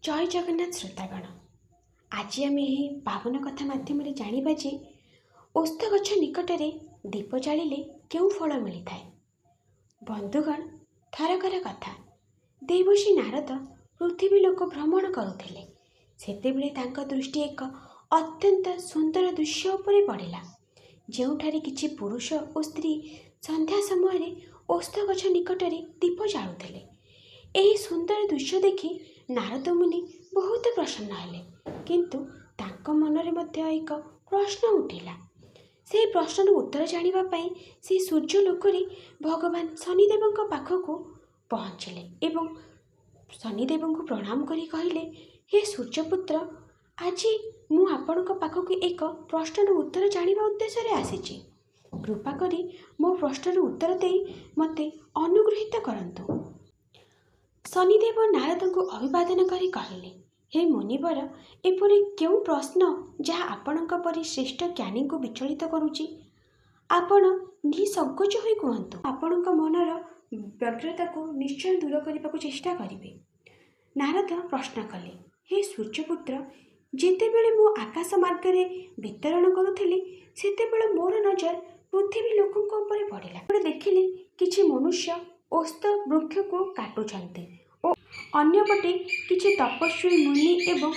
जय जगन्नाथ श्रोतागण। आज आम यही पावन कथा मध्यम जानिबा जे ओस्त गछ निकट में दीप जालिले क्यों फल मिली थाए। बंधुगण, थरकर कथा। देवर्षि नारद पृथ्वी लोक भ्रमण करुथिले। सेतेबेले तांका दृष्टि एक अत्यंत सुंदर दृश्य उपरे पड़िला, ଯେଉଁଠାରେ କିଛି पुरुष और स्त्री संध्या समय ओस्ତ गछ निकट में दीप जालुथिले। ଏହି सुंदर दृश्य देखि नारद मुनि बहुत प्रसन्न हेले, किंतु तांको मनरे मध्य एक प्रश्न उठिला। से प्रश्नर उत्तर जानिबा पई से सूर्य लोकरे भगवान शनिदेवଙ୍କ पाखକୁ पहुँचिले एवं शनिदेवଙ୍କୁ प्रणाम करी कहिले, हे सूर्यपुत्र, आज मु आपणक पाखକୁ एक प्रश्नर उत्तर जानिबा उद्देश्य रे आसीछि। कृपा करी मो प्रश्नर उत्तर देई मते अनुग्रहित करंतु। शनिदेव नारद को अभिवादन करी कहले, हे मुनिवर, एपरि क्यों प्रश्न जहाँ आपणक परि श्रेष्ठ ज्ञानी को विचलित करुछि? आपण निसंकोच होई कहंतु। आपणक मनर व्यग्रता को निश्चय दूर करने को चेष्टा करिवे। नारद प्रश्न कले, हे सूर्यपुत्र, जेतेबेले मु आकाश मार्गरे वितरण करुथिली सेतेबेले मोर नजर पृथ्वी लोकଙ୍କ ଉପରେ पड़िला। देखिली किछि मनुष्य ओस्त वृक्ष को काटुछन्ति और अन्यपटे किछि तपस्वी मुनि एवं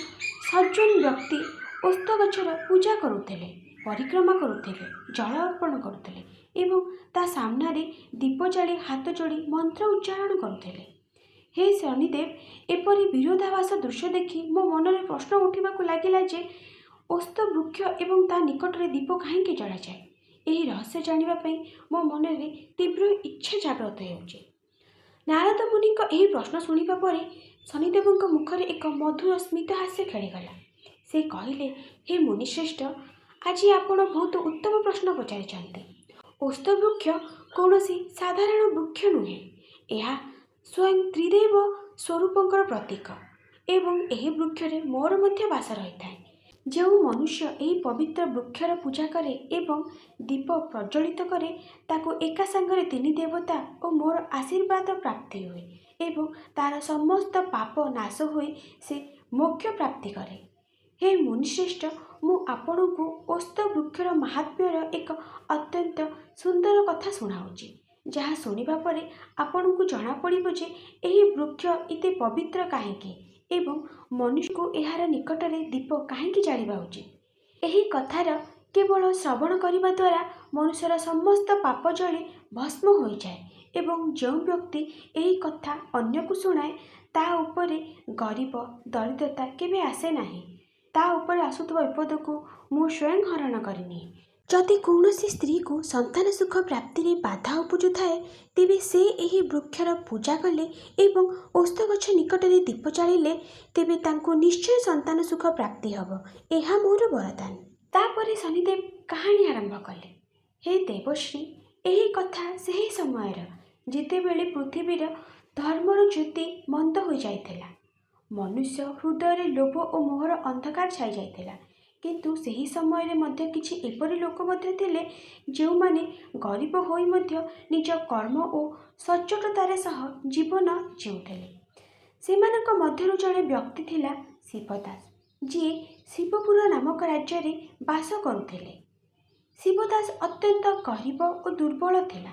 सज्जन व्यक्ति ओस्त गछर पूजा करुथिले, परिक्रमा करुथिले, जल अर्पण करुथिले एवं ता सामने दीप जाली हाथ जोड़ी मंत्र उच्चारण करुथिले। हे शनिदेव, एपरि विरोधाभास दृश्य देखि मो मनरे प्रश्न उठिबाकु लागिला जे ओस्त वृक्ष एवं ता निकटरे दीप काहेकि जला जाए। एही रहस्य जानिबा पई मो मनरे तीव्र इच्छा जागृत हेउछि। नारद मुनि को एही प्रश्न सुनिबा परे शनिदेवଙ୍କ मुखरे एक मधुर स्मित हास्य खेलीगला। से कहिले, हे मुनिश्रेष्ठ, आज आपण बहुत उत्तम प्रश्न पचारिछन्ति। ओस्त वृक्ष कौनसी साधारण वृक्ष नुहे, यह स्वयं त्रिदेव स्वरूपंकर प्रतीक एवं एही वृक्षरे मोर मध्य वास रही थाए। जो मनुष्य एही पवित्र वृक्षर पूजा करे एवं दीप प्रज्वलित करे, ताको एका संगरे तीन देवता और मोर आशीर्वाद प्राप्ति हुए एवं तार समस्त पाप नाश हुए, से मोक्ष प्राप्ति करे। हे मुनिश्रेष्ठ, मु आपणकु ओस्त वृक्षर महात्म्यर एक अत्यंत सुंदर कथा शुणाऊँगी, जहाँ शुणिबा परे आपणकु जना पड़िबो जे एही वृक्ष इते पवित्र काहेकि एवं मनुष्य को एहार निकटरे दीप काहेकि जालिबा उचित। एही कथार केवल श्रवण करिबा द्वारा मनुष्यर समस्त पाप जली भस्म हो जाए एवं जो व्यक्ति एही कथा अन्य को शुणाए ता उपरे गरीब दरिद्रता केबे आसे नाही। ता उपरे आसुथबा विपद को मु स्वयं हरण करिनी। जदि कौनसी स्त्री को संतान सुख प्राप्ति रे बाधा उपजु थाए, तेबे से एही वृक्षर पूजा कले एवं ओस्त गछ निकट रे दीप जालिले तेबे तांको निश्चय संतान सुख प्राप्ति हब। एहा मोर वरदान। तापरे शनिदेव कहानी आरंभ कले। हे देवश्री, एही कथा सेही समयर जेतेबेले पृथ्वीर धर्मर ज्योति मंद हो जाइथिला, मनुष्य हृदय लोभ और मोहर अंधकार छाई जाइथिला, किंतु सही समय मध्य किछि एपरि लोक मध्य थिले जो माने गरीब होई मध्य निज कर्म और सच्चोटतार सह जीवन जीउथिले। सेमानक मध्यरु जणे व्यक्ति थिला शिवदास, जी शिवपुर नामक राज्य रे बास करुथिले। शिवदास अत्यंत गरीब और दुर्बल थिला,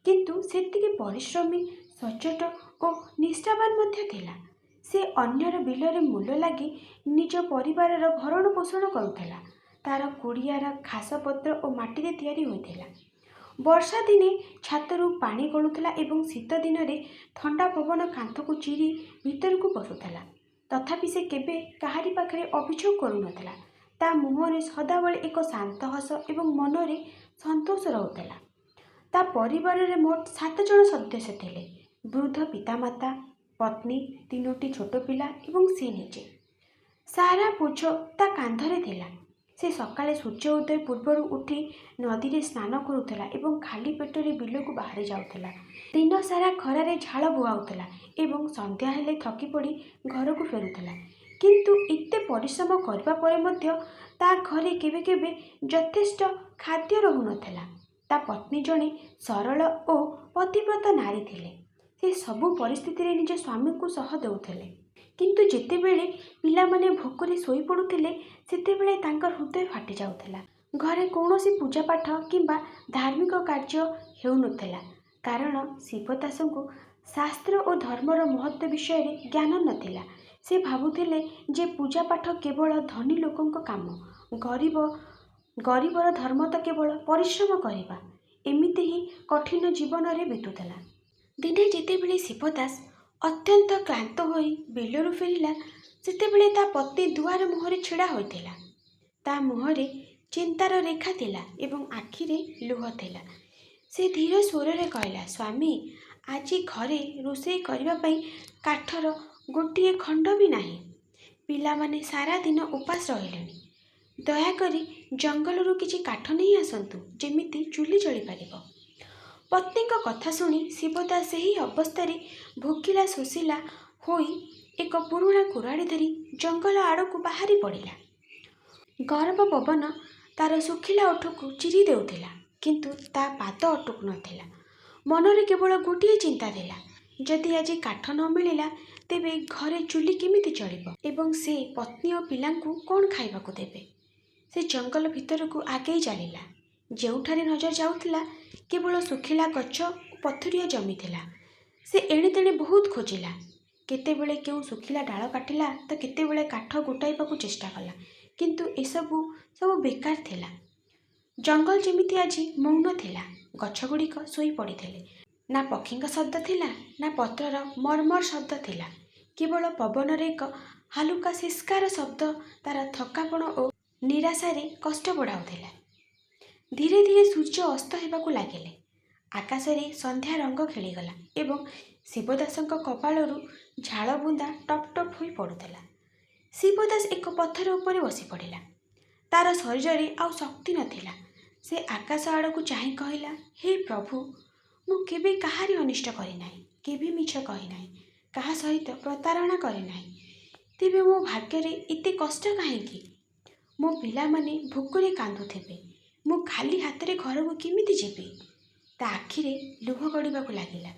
किंतु सेतिके परिश्रमी, सच्चोट और निष्ठावान मध्य थिला। से अन्यर बिलरे मूल्य लगी निज परिवार भरण पोषण करुथिला। तार कुड़ियार घासपत्र और माटी तैयारी होइथिला। वर्षा दिने छातरू पानी गलुथिला एवं शीत दिन में ठंडा पवन कांथ को चिरी भीतर को पशुला। तथापि से केबे काहारी पाखरे अभियोग करुनथिला। ता मुहरे सदाबले एक शांत हस एवं मनरे संतोष रहुथिला। ता परिवार रे मोट 7 जन सदस्य थिले, वृद्ध पितामाता, पत्नी, 3टी छोट पिला एवं से निजे। सारा बोझ ता कांधरे थिला। से सकाळे सूर्य उदय पूर्वर उठी नदी रे स्नान करुथिला एवं खाली पेटरे बिलकु बाहरी जाउथिला। दिन सारा खरारे झाल बुआउथिला एवं संध्या हेले थकी पड़ी घर को फेरुथिला। किंतु इत्ते परिश्रम करबा परे मध्य ता घरे केबे केबे यथेष्ट खाद्य रहुनथिला। ता पत्नी जणे सरल और पतिव्रत नारी थिले। से सबु परिस्थिति रे निज स्वामी को सह देउथिले, କିନ୍ତୁ ଯେତେବେଳେ ପିଲାମାନେ ଭୋକରେ ଶୋଇପଡ଼ୁଥିଲେ ସେତେବେଳେ ତାଙ୍କର ହୃଦୟ ଫାଟି ଯାଉଥିଲା। ଘରେ କୌଣସି ପୂଜାପାଠ କିମ୍ବା ଧାର୍ମିକ କାର୍ଯ୍ୟ ହେଉନଥିଲା, କାରଣ ଶିବଦାସଙ୍କୁ ଶାସ୍ତ୍ର ଓ ଧର୍ମର ମହତ୍ତ୍ୱ ବିଷୟରେ ଜ୍ଞାନ ନଥିଲା। ସେ ଭାବୁଥିଲେ ଯେ ପୂଜାପାଠ କେବଳ ଧନୀ ଲୋକଙ୍କ କାମ, ଗରିବର ଧର୍ମ ତ କେବଳ ପରିଶ୍ରମ କରିବା। ଏମିତି ହିଁ କଠିନ ଜୀବନରେ ବିତୁଥିଲା। ଦିନେ ଯେତେବେଳେ ଶିବଦାସ ଅତ୍ୟନ୍ତ କ୍ଳାନ୍ତ ହୋଇ ବିଲରୁ ଫେରିଲା, ସେତେବେଳେ ତା ପତ୍ନୀ ଦୁଆର ମୁହଁରେ ଛିଡ଼ା ହୋଇଥିଲା। ତା ମୁହଁରେ ଚିନ୍ତାର ରେଖା ଥିଲା ଏବଂ ଆଖିରେ ଲୁହ ଥିଲା। ସେ ଧୀର ସ୍ୱରରେ କହିଲା, ସ୍ୱାମୀ, ଆଜି ଘରେ ରୋଷେଇ କରିବା ପାଇଁ କାଠର ଗୋଟିଏ ଖଣ୍ଡ ବି ନାହିଁ। ପିଲାମାନେ ସାରା ଦିନ ଉପାସ ରହିଲେଣି। ଦୟାକରି ଜଙ୍ଗଲରୁ କିଛି କାଠ ନେଇ ଆସନ୍ତୁ, ଯେମିତି ଚୁଲି ଜଳିପାରିବ। ପତ୍ନୀଙ୍କ କଥା ଶୁଣି ଶିବଦାସ ସେହି ଅବସ୍ଥାରେ ଭୋକିଲା ଶୋଷିଲା ହୋଇ ଏକ ପୁରୁଣା କୁରାଢ଼ୀ ଧରି ଜଙ୍ଗଲ ଆଡ଼କୁ ବାହାରି ପଡ଼ିଲା। ଗରମ ପବନ ତାର ଶୁଖିଲା ଓଠକୁ ଚିରି ଦେଉଥିଲା, କିନ୍ତୁ ତା ପାଦ ଅଟକୁ ନଥିଲା। ମନରେ କେବଳ ଗୋଟିଏ ଚିନ୍ତା ଥିଲା, ଯଦି ଆଜି କାଠ ନ ମିଳିଲା ତେବେ ଘରେ ଚୁଲି କେମିତି ଚଳିବ ଏବଂ ସେ ପତ୍ନୀ ଓ ପିଲାଙ୍କୁ କ'ଣ ଖାଇବାକୁ ଦେବେ। ସେ ଜଙ୍ଗଲ ଭିତରକୁ ଆଗେଇ ଚାଲିଲା। ଯେଉଁଠାରେ ନଜର ଯାଉଥିଲା କେବଳ ଶୁଖିଲା ଗଛ ଓ ପଥୁରିଆ ଜମି ଥିଲା। ସେ ଏଣେତେଣେ ବହୁତ ଖୋଜିଲା। କେତେବେଳେ କେଉଁ ଶୁଖିଲା ଡାଳ କାଟିଲା ତ କେତେବେଳେ କାଠ ଗୋଟାଇବାକୁ ଚେଷ୍ଟା କଲା, କିନ୍ତୁ ଏସବୁ ବେକାର ଥିଲା। ଜଙ୍ଗଲ ଯେମିତି ଆଜି ମୌନ ଥିଲା। ଗଛଗୁଡ଼ିକ ଶୋଇ ପଡ଼ିଥିଲେ। ନା ପକ୍ଷୀଙ୍କ ଶବ୍ଦ ଥିଲା, ନା ପତ୍ରର ମର୍ମର ଶବ୍ଦ ଥିଲା। କେବଳ ପବନରେ ଏକ ହାଲୁକା ଶିଷ୍କାର ଶବ୍ଦ ତାର ଥକାପଣ ଓ ନିରାଶାରେ କଷ୍ଟ ବଢ଼ାଉଥିଲା। ଧୀରେ ଧୀରେ ସୂର୍ଯ୍ୟ ଅସ୍ତ ହେବାକୁ ଲାଗିଲେ। ଆକାଶରେ ସନ୍ଧ୍ୟା ରଙ୍ଗ ଖେଳିଗଲା ଏବଂ ଶିବଦାସଙ୍କ କପାଳରୁ ଝାଳ ବୁନ୍ଦା ଟପ୍ ଟପ୍ ହୋଇ ପଡ଼ୁଥିଲା। ଶିବଦାସ ଏକ ପଥର ଉପରେ ବସି ପଡ଼ିଲା। ତାର ଶରୀରରେ ଆଉ ଶକ୍ତି ନଥିଲା। ସେ ଆକାଶ ଆଡ଼କୁ ଚାହିଁ କହିଲା, ହେ ପ୍ରଭୁ, ମୁଁ କେବେ କାହାରି ଅନିଷ୍ଟ କରିନାହିଁ, କେବେ ମିଛ କହିନାହିଁ, କାହା ସହିତ ପ୍ରତାରଣା କରିନାହିଁ। ତେବେ ମୋ ଭାଗ୍ୟରେ ଏତେ କଷ୍ଟ କାହିଁକି? ମୋ ପିଲାମାନେ ଭୋକରେ କାନ୍ଦୁଥିବେ। ମୁଁ ଖାଲି ହାତରେ ଘରକୁ କେମିତି ଯିବି? ତା ଆଖିରେ ଲୁହ ଗଡ଼ିବାକୁ ଲାଗିଲା।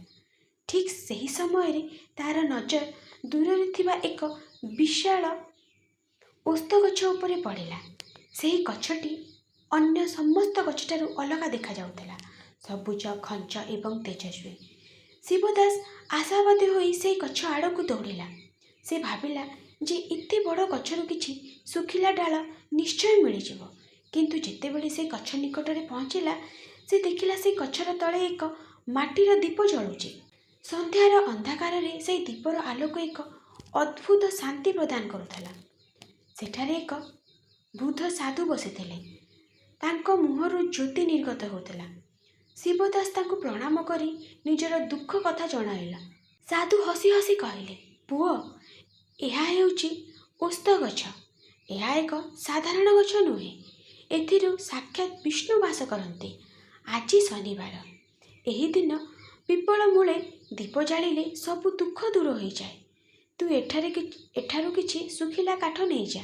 ଠିକ୍ ସେହି ସମୟରେ ତାର ନଜର ଦୂରରେ ଥିବା ଏକ ବିଶାଳ ଓସ୍ତ ଗଛ ଉପରେ ପଡ଼ିଲା। ସେହି ଗଛଟି ଅନ୍ୟ ସମସ୍ତ ଗଛଠାରୁ ଅଲଗା ଦେଖାଯାଉଥିଲା, ସବୁଜ, ଘଞ୍ଚ ଏବଂ ତେଜସ୍ୱୀ। ଶିବଦାସ ଆଶାବାଦୀ ହୋଇ ସେହି ଗଛ ଆଡ଼କୁ ଦୌଡ଼ିଲା। ସେ ଭାବିଲା ଯେ ଏତେ ବଡ଼ ଗଛରୁ କିଛି ଶୁଖିଲା ଡାଳ ନିଶ୍ଚୟ ମିଳିଯିବ। କିନ୍ତୁ ଯେତେବେଳେ ସେ ଗଛ ନିକଟରେ ପହଞ୍ଚିଲା, ସେ ଦେଖିଲା ସେ ଗଛର ତଳେ ଏକ ମାଟିର ଦୀପ ଜଳୁଛି। ସନ୍ଧ୍ୟାର ଅନ୍ଧକାରରେ ସେହି ଦୀପର ଆଲୋକ ଏକ ଅଦ୍ଭୁତ ଶାନ୍ତି ପ୍ରଦାନ କରୁଥିଲା। ସେଠାରେ ଏକ ବୃଦ୍ଧ ସାଧୁ ବସିଥିଲେ। ତାଙ୍କ ମୁହଁରୁ ଜ୍ୟୋତି ନିର୍ଗତ ହେଉଥିଲା। ଶିବଦାସ ତାଙ୍କୁ ପ୍ରଣାମ କରି ନିଜର ଦୁଃଖ କଥା ଜଣାଇଲା। ସାଧୁ ହସି ହସି କହିଲେ, ପୁଅ, ଏହା ହେଉଛି ଓସ୍ତ ଗଛ। ଏହା ଏକ ସାଧାରଣ ଗଛ ନୁହେଁ। ଏଥିରୁ ସାକ୍ଷାତ ବିଷ୍ଣୁ ବାସ କରନ୍ତି। ଆଜି ଶନିବାର। ଏହି ଦିନ ପିପଳ ମୂଳେ ଦୀପ ଜାଳିଲେ ସବୁ ଦୁଃଖ ଦୂର ହୋଇଯାଏ। ତୁ ଏଠାରୁ କିଛି ଶୁଖିଲା କାଠ ନେଇଯା,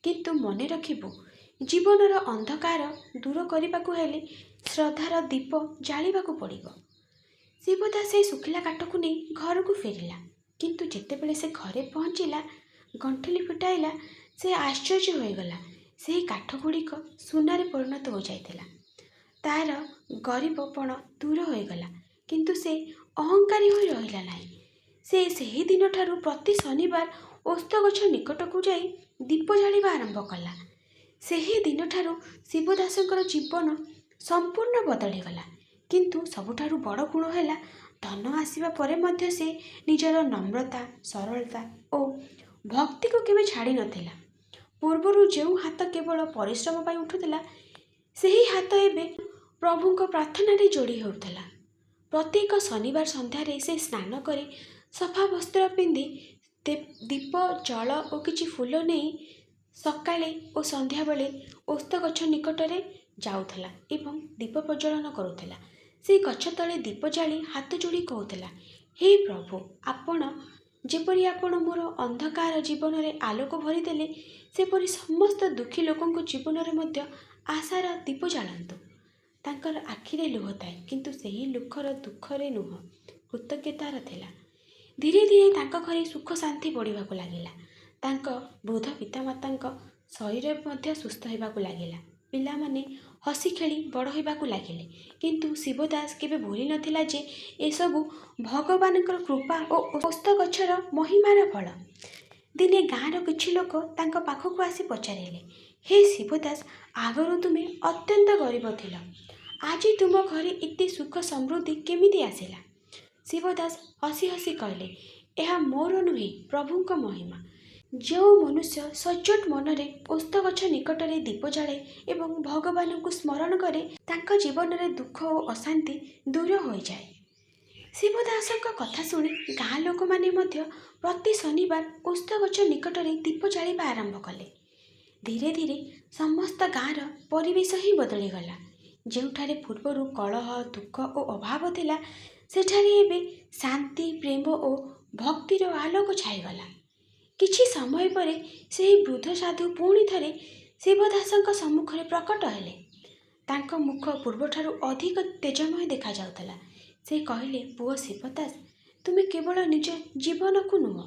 କିନ୍ତୁ ମନେ ରଖିବୁ, ଜୀବନର ଅନ୍ଧକାର ଦୂର କରିବାକୁ ହେଲେ ଶ୍ରଦ୍ଧାର ଦୀପ ଜାଳିବାକୁ ପଡ଼ିବ। ଶିବଦାସ ସେହି ଶୁଖିଲା କାଠକୁ ନେଇ ଘରକୁ ଫେରିଲା। କିନ୍ତୁ ଯେତେବେଳେ ସେ ଘରେ ପହଞ୍ଚିଲା, ଗଣ୍ଠିଲି ଫିଟାଇଲା, ସେ ଆଶ୍ଚର୍ଯ୍ୟ ହୋଇଗଲା। ସେହି କାଠଗୁଡ଼ିକ ସୁନାରେ ପରିଣତ ହୋଇଯାଇଥିଲା। ତାର ଗରିବପଣ ଦୂର ହୋଇଗଲା, କିନ୍ତୁ ସେ ଅହଙ୍କାରୀ ହୋଇ ରହିଲା ନାହିଁ। ସେ ସେହି ଦିନଠାରୁ ପ୍ରତି ଶନିବାର ଓସ୍ତ ଗଛ ନିକଟକୁ ଯାଇ ଦୀପ ଜାଳିବା ଆରମ୍ଭ କଲା। ସେହି ଦିନଠାରୁ ଶିବଦାସଙ୍କର ଜୀବନ ସମ୍ପୂର୍ଣ୍ଣ ବଦଳିଗଲା। କିନ୍ତୁ ସବୁଠାରୁ ବଡ଼ ଗୁଣ ହେଲା, ଧନ ଆସିବା ପରେ ମଧ୍ୟ ସେ ନିଜର ନମ୍ରତା, ସରଳତା ଓ ଭକ୍ତିକୁ କେବେ ଛାଡ଼ି ନଥିଲା। ପୂର୍ବରୁ ଯେଉଁ ହାତ କେବଳ ପରିଶ୍ରମ ପାଇଁ ଉଠୁଥିଲା, ସେହି ହାତ ଏବେ ପ୍ରଭୁଙ୍କ ପ୍ରାର୍ଥନାରେ ଯୋଡ଼ି ହେଉଥିଲା। ପ୍ରତ୍ୟେକ ଶନିବାର ସନ୍ଧ୍ୟାରେ ସେ ସ୍ନାନ କରି ସଫା ବସ୍ତ୍ର ପିନ୍ଧି ଦୀପ, ଜଳ ଓ କିଛି ଫୁଲ ନେଇ ସକାଳେ ଓ ସନ୍ଧ୍ୟାବେଳେ ଓସ୍ତ ଗଛ ନିକଟରେ ଯାଉଥିଲା ଏବଂ ଦୀପ ପ୍ରଜ୍ୱଳନ କରୁଥିଲା। ସେ ଗଛ ତଳେ ଦୀପ ଜାଳି ହାତ ଯୋଡ଼ି କହୁଥିଲା, ହେ ପ୍ରଭୁ, ଯେପରି ଆପଣ ମୋର ଅନ୍ଧକାର ଜୀବନରେ ଆଲୋକ ଭରିଦେଲେ, ସେପରି ସମସ୍ତ ଦୁଃଖୀ ଲୋକଙ୍କ ଜୀବନରେ ମଧ୍ୟ ଆଶାର ଦୀପ ଜାଳନ୍ତୁ। ତାଙ୍କର ଆଖିରେ ଲୁହ ଥାଏ, କିନ୍ତୁ ସେହି ଦୁଃଖରେ ନୁହଁ, କୃତଜ୍ଞତାର ଥିଲା। ଧୀରେ ଧୀରେ ତାଙ୍କ ଘରେ ସୁଖ ଶାନ୍ତି ବଢ଼ିବାକୁ ଲାଗିଲା। ତାଙ୍କ ବୃଦ୍ଧ ପିତାମାତାଙ୍କ ଶରୀର ମଧ୍ୟ ସୁସ୍ଥ ହେବାକୁ ଲାଗିଲା। ପିଲାମାନେ ହସି ଖେଳି ବଡ଼ ହେବାକୁ ଲାଗିଲେ। କିନ୍ତୁ ଶିବଦାସ କେବେ ଭୁଲି ନଥିଲା ଯେ ଏସବୁ ଭଗବାନଙ୍କର କୃପା ଓ ଓସ୍ତ ଗଛର ମହିମାର ଫଳ। ଦିନେ ଗାଁର କିଛି ଲୋକ ତାଙ୍କ ପାଖକୁ ଆସି ପଚାରିଲେ, ହେ ଶିବଦାସ, ଆଗରୁ ତୁମେ ଅତ୍ୟନ୍ତ ଗରିବ ଥିଲ, ଆଜି ତୁମ ଘରେ ଏତେ ସୁଖ ସମୃଦ୍ଧି କେମିତି ଆସିଲା? ଶିବଦାସ ହସି ହସି କହିଲେ, ଏହା ମୋର ନୁହେଁ, ପ୍ରଭୁଙ୍କ ମହିମା। ଯେଉଁ ମନୁଷ୍ୟ ସଚ୍ଚୋଟ ମନରେ ଓସ୍ତ ଗଛ ନିକଟରେ ଦୀପ ଜାଳେ ଏବଂ ଭଗବାନଙ୍କୁ ସ୍ମରଣ କରେ, ତାଙ୍କ ଜୀବନରେ ଦୁଃଖ ଓ ଅଶାନ୍ତି ଦୂର ହୋଇଯାଏ। ଶିବଦାସଙ୍କ କଥା ଶୁଣି ଗାଁ ଲୋକମାନେ ମଧ୍ୟ ପ୍ରତି ଶନିବାର ଓସ୍ତ ଗଛ ନିକଟରେ ଦୀପ ଜାଳିବା ଆରମ୍ଭ କଲେ। ଧୀରେ ଧୀରେ ସମସ୍ତ ଗାଁର ପରିବେଶ ହିଁ ବଦଳିଗଲା। ଯେଉଁଠାରେ ପୂର୍ବରୁ କଳହ, ଦୁଃଖ ଓ ଅଭାବ ଥିଲା, ସେଠାରେ ଏବେ ଶାନ୍ତି, ପ୍ରେମ ଓ ଭକ୍ତିର ଆଲୋକ ଛାଇଗଲା। କିଛି ସମୟ ପରେ ସେହି ବୃଦ୍ଧ ସାଧୁ ପୁଣି ଥରେ ଶିବଦାସଙ୍କ ସମ୍ମୁଖରେ ପ୍ରକଟ ହେଲେ। ତାଙ୍କ ମୁଖ ପୂର୍ବଠାରୁ ଅଧିକ ତେଜମୟ ଦେଖାଯାଉଥିଲା। ସେ କହିଲେ, ପୁଅ ଶିବଦାସ, ତୁମେ କେବଳ ନିଜ ଜୀବନକୁ ନୁହଁ,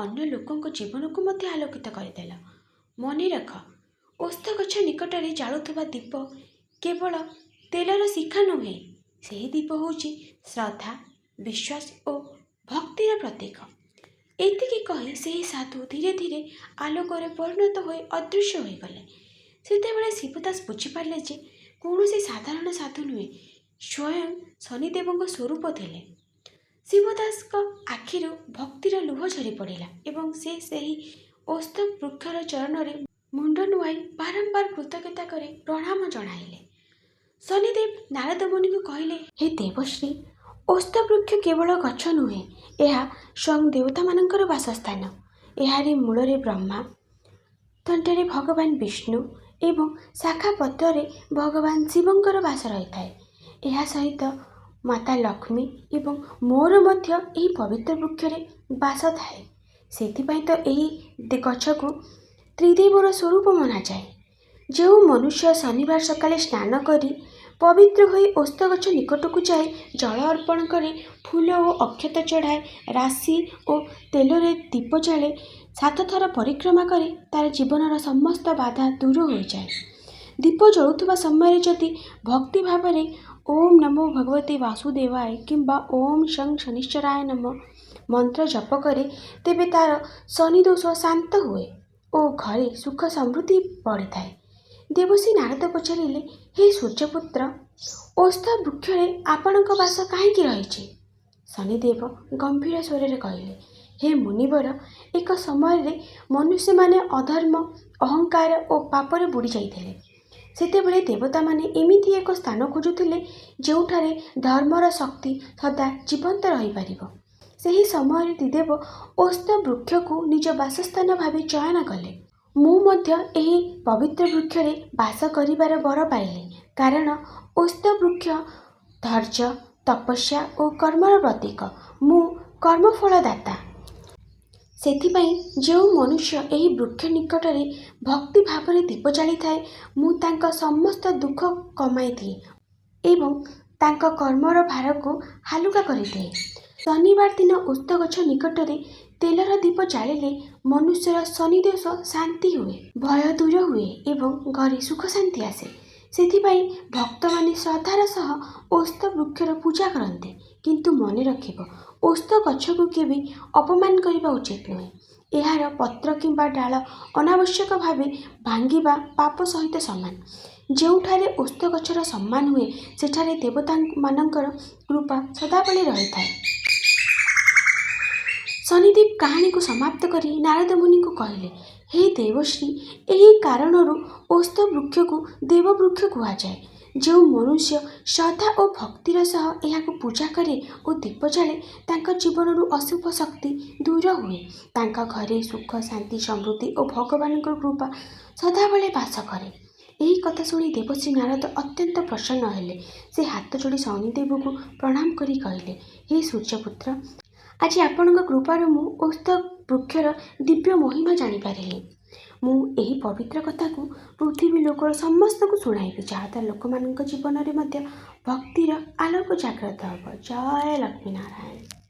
ଅନ୍ୟ ଲୋକଙ୍କ ଜୀବନକୁ ମଧ୍ୟ ଆଲୋକିତ କରିଦେଲ। ମନେ ରଖ, ଓସ୍ତ ଗଛ ନିକଟରେ ଜାଳୁଥିବା ଦୀପ କେବଳ ତେଲର ଶିଖା ନୁହେଁ, ସେହି ଦୀପ ହେଉଛି ଶ୍ରଦ୍ଧା, ବିଶ୍ୱାସ ଓ ଭକ୍ତିର ପ୍ରତୀକ। ଏତିକି କହି ସେହି ସାଧୁ ଧୀରେ ଧୀରେ ଆଲୋକରେ ପରିଣତ ହୋଇ ଅଦୃଶ୍ୟ ହୋଇଗଲେ। ସେତେବେଳେ ଶିବଦାସ ବୁଝିପାରିଲେ ଯେ କୌଣସି ସାଧାରଣ ସାଧୁ ନୁହେଁ, ସ୍ୱୟଂ ଶନିଦେବଙ୍କ ସ୍ୱରୂପ ଥିଲେ। ଶିବଦାସଙ୍କ ଆଖିରୁ ଭକ୍ତିର ଲୁହ ଝରି ପଡ଼ିଲା ଏବଂ ସେ ସେହି ଓସ୍ତ ବୃକ୍ଷର ଚରଣରେ ମୁଣ୍ଡ ନୁଆଇ ବାରମ୍ବାର କୃତଜ୍ଞତା କରି ପ୍ରଣାମ ଜଣାଇଲେ। ଶନିଦେବ ନାରଦ ମୁନିଙ୍କୁ କହିଲେ, ହେ ଦେବଶ୍ରୀ, ଓସ୍ତ ବୃକ୍ଷ କେବଳ ଗଛ ନୁହେଁ, ଏହା ସ୍ୱୟଂ ଦେବତାମାନଙ୍କର ବାସସ୍ଥାନ। ଏହାରି ମୂଳରେ ବ୍ରହ୍ମା, ତଣ୍ଟରେ ଭଗବାନ ବିଷ୍ଣୁ ଏବଂ ଶାଖା ପତ୍ରରେ ଭଗବାନ ଶିବଙ୍କର ବାସ ରହିଥାଏ। ଏହା ସହିତ ମାତା ଲକ୍ଷ୍ମୀ ଏବଂ ମୋର ମଧ୍ୟ ଏହି ପବିତ୍ର ବୃକ୍ଷରେ ବାସ ଥାଏ। ସେଥିପାଇଁ ତ ଏହି ଗଛକୁ ତ୍ରିଦେବର ସ୍ୱରୂପ ମନାଯାଏ। ଯେଉଁ ମନୁଷ୍ୟ ଶନିବାର ସକାଳେ ସ୍ନାନ କରି ପବିତ୍ର ହୋଇ ଓସ୍ତ ଗଛ ନିକଟକୁ ଯାଇ ଜଳ ଅର୍ପଣ କରି, ଫୁଲ ଓ ଅକ୍ଷତ ଚଢ଼ାଏ, ରାଶି ଓ ତେଲରେ ଦୀପ ଜାଳେ, 7 ଥର ପରିକ୍ରମା କରେ, ତାର ଜୀବନର ସମସ୍ତ ବାଧା ଦୂର ହୋଇଯାଏ। ଦୀପ ଜଳୁଥିବା ସମୟରେ ଯଦି ଭକ୍ତି ଭାବରେ ଓମ୍ ନମୋ ଭଗବତେ ବାସୁଦେବାୟ କିମ୍ବା ଓମ୍ ଶଂ ଶନିଶ୍ଚରାୟ ନମଃ ମନ୍ତ୍ର ଜପ କରେ, ତେବେ ତାର ଶନି ଦୋଷ ଶାନ୍ତ ହୁଏ ଓ ଘରେ ସୁଖ ସମୃଦ୍ଧି ବଢ଼ିଥାଏ। ଦେବଶ୍ରୀ ନାରଦ ପଚାରିଲେ, ହେ ସୂର୍ଯ୍ୟପୁତ୍ର, ଓସ୍ତ ବୃକ୍ଷରେ ଆପଣଙ୍କ ବାସ କାହିଁକି ରହିଛି? ଶନିଦେବ ଗମ୍ଭୀର ସ୍ୱରରେ କହିଲେ, ହେ ମୁନିବର, ଏକ ସମୟରେ ମନୁଷ୍ୟମାନେ ଅଧର୍ମ, ଅହଙ୍କାର ଓ ପାପରେ ବୁଡ଼ି ଯାଇଥିଲେ। ସେତେବେଳେ ଦେବତାମାନେ ଏମିତି ଏକ ସ୍ଥାନ ଖୋଜୁଥିଲେ ଯେଉଁଠାରେ ଧର୍ମର ଶକ୍ତି ସଦା ଜୀବନ୍ତ ରହିପାରିବ। ସେହି ସମୟରେ ତ୍ରିଦେବ ଓସ୍ତ ବୃକ୍ଷକୁ ନିଜ ବାସସ୍ଥାନ ଭାବେ ଚୟନ କଲେ। ମୁଁ ମଧ୍ୟ ଏହି ପବିତ୍ର ବୃକ୍ଷରେ ବାସ କରିବାର ବର ପାଇଲି, କାରଣ ଓସ୍ତ ବୃକ୍ଷ ଧୈର୍ଯ୍ୟ, ତପସ୍ୟା ଓ କର୍ମର ପ୍ରତୀକ। ମୁଁ କର୍ମଫଳଦାତା। ସେଥିପାଇଁ ଯେଉଁ ମନୁଷ୍ୟ ଏହି ବୃକ୍ଷ ନିକଟରେ ଭକ୍ତି ଭାବରେ ଦୀପ ଜାଳିଥାଏ, ମୁଁ ତାଙ୍କ ସମସ୍ତ ଦୁଃଖ କମାଇ ଦିଏ ଏବଂ ତାଙ୍କ କର୍ମର ଭାରକୁ ହାଲୁକା କରିଦିଏ। ଶନିବାର ଦିନ ଓସ୍ତ ଗଛ ନିକଟରେ ତେଲର ଦୀପ ଜାଳିଲେ ମନୁଷ୍ୟର ଶନିଦୋଷ ଶାନ୍ତି ହୁଏ, ଭୟ ଦୂର ହୁଏ ଏବଂ ଘରେ ସୁଖ ଶାନ୍ତି ଆସେ। ସେଥିପାଇଁ ଭକ୍ତମାନେ ଶ୍ରଦ୍ଧାର ସହ ଓସ୍ତ ବୃକ୍ଷର ପୂଜା କରନ୍ତି। କିନ୍ତୁ ମନେ ରଖିବ, ଓସ୍ତ ଗଛକୁ କେବେ ଅପମାନ କରିବା ଉଚିତ ନୁହେଁ। ଏହାର ପତ୍ର କିମ୍ବା ଡାଳ ଅନାବଶ୍ୟକ ଭାବେ ଭାଙ୍ଗିବା ପାପ ସହିତ ସମାନ। ଯେଉଁଠାରେ ଓସ୍ତ ଗଛର ସମ୍ମାନ ହୁଏ, ସେଠାରେ ଦେବତାମାନଙ୍କର କୃପା ସଦାବେଳେ ରହିଥାଏ। ଶନିଦେବ କାହାଣୀକୁ ସମାପ୍ତ କରି ନାରଦ ମୁନିଙ୍କୁ କହିଲେ, ହେ ଦେବଶ୍ରୀ, ଏହି କାରଣରୁ ଓସ୍ତ ବୃକ୍ଷକୁ ଦେବବୃକ୍ଷ କୁହାଯାଏ। ଯେଉଁ ମନୁଷ୍ୟ ଶ୍ରଦ୍ଧା ଓ ଭକ୍ତିର ସହ ଏହାକୁ ପୂଜା କରେ ଓ ଦୀପ ଜାଳେ, ତାଙ୍କ ଜୀବନରୁ ଅଶୁଭ ଶକ୍ତି ଦୂର ହୁଏ, ତାଙ୍କ ଘରେ ସୁଖ, ଶାନ୍ତି, ସମୃଦ୍ଧି ଓ ଭଗବାନଙ୍କର କୃପା ସଦାବେଳେ ବାସ କରେ। ଏହି କଥା ଶୁଣି ଦେବଶ୍ରୀ ନାରଦ ଅତ୍ୟନ୍ତ ପ୍ରସନ୍ନ ହେଲେ। ସେ ହାତ ଯୋଡ଼ି ଶନିଦେବଙ୍କୁ ପ୍ରଣାମ କରି କହିଲେ, ହେ ସୂର୍ଯ୍ୟପୁତ୍ର, ଆଜି ଆପଣଙ୍କ କୃପାରୁ ମୁଁ ଓସ୍ତ ବୃକ୍ଷର ଦିବ୍ୟ ମହିମା ଜାଣିପାରିଲି। ମୁଁ ଏହି ପବିତ୍ର କଥାକୁ ପୃଥିବୀ ଲୋକର ସମସ୍ତଙ୍କୁ ଶୁଣାଇବି, ଯାହାଦ୍ୱାରା ଲୋକମାନଙ୍କ ଜୀବନରେ ମଧ୍ୟ ଭକ୍ତିର ଆଲୋକ ଜାଗ୍ରତ ହେବ। ଜୟ ଲକ୍ଷ୍ମୀ ନାରାୟଣ।